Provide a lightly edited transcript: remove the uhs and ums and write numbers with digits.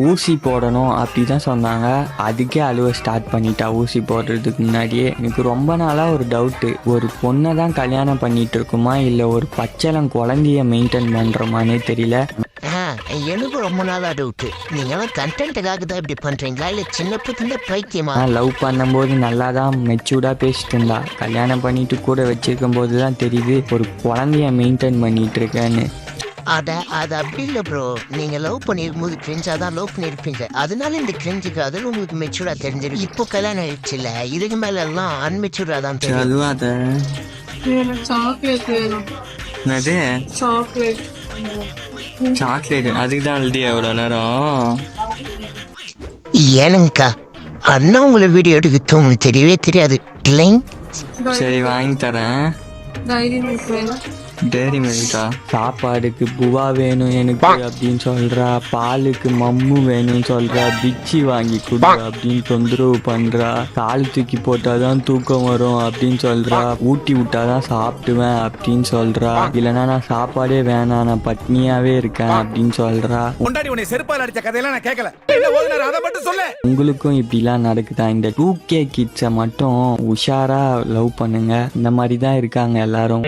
ஊசி போடணும் அப்படி தான் சொன்னாங்க. அதுக்கே அழுவ ஸ்டார்ட் பண்ணிட்டா ஊசி போடுறதுக்கு முன்னாடியே. எனக்கு ரொம்ப நாளாக ஒரு டவுட்டு, ஒரு பொண்ணை தான் கல்யாணம் பண்ணிட்டு இருக்குமா இல்லை ஒரு பச்சளம் குழந்தைய மெயின்டைன் பண்ணுறோமானே தெரியல. எனக்கு ரொம்ப நாளா டவுட்டு, நீங்களாம் கண்டென்ட்டுக்காக தான் இப்படி பண்றீங்களா இல்லை சின்ன பிள்ளை பைத்தியமா? லவ் பண்ணும்போது நல்லா தான் மெச்சூர்டாக பேசிட்டு இருந்தா. கல்யாணம் பண்ணிட்டு கூட வச்சிருக்கும் போது தான் தெரியுது ஒரு குழந்தைய மெயின்டைன் பண்ணிட்டு இருக்கேன்னு. அது அப்படி இல்லை ப்ரோ. நீங்க லவ் பண்ணிருக்கும்போது கிரிஞ்சா தான் லவ் பண்ணிருப்பீங்க, அதனால இந்த கிரிஞ்சுக்கு அதில் உங்களுக்கு மெச்சூர்டா தெரிஞ்சிருக்கு. இப்போ கல்யாணம் ஆயிடுச்சு இல்லை, இதுக்கு மேல எல்லாம் அன்மெச்சூர்டா தான் தெரியும். அதுவும் அதை சாக்லேட் அதுக்கு தான் அழுதியா எவ்வளோ நேரம்? ஏனுங்கக்கா, அண்ணா உங்களை வீடியோ எடுக்க உங்களுக்கு தெரியவே தெரியாது இல்லைங்க. சரி வாங்கி தரேன். டேரி மில்கா. சாப்பாடுக்கு புவா வேணும் எனக்கு அப்படின்னு சொல்றா, பாலுக்கு மம்மு வேணும்னு சொல்றா, பிச்சி வாங்கி கொடு அப்படின்னு தொந்தரவு பண்றா, கால் தூக்கி போட்டாதான் தூக்கம் வரும் அப்படின்னு சொல்றா, ஊட்டி விட்டாதான் சாப்பிடுவேன் அப்படின்னு சொல்றா, இல்லைன்னா நான் சாப்பாடே வேணாம் நான் பட்னியாவே இருக்கேன் அப்படின்னு சொல்றா. உங்களுக்கும் இப்படிலாம் நடக்குதா? இந்த 2K கிட்ஸை மட்டும் உஷாரா லவ் பண்ணுங்க. இந்த மாதிரி தான் இருக்காங்க எல்லாரும்.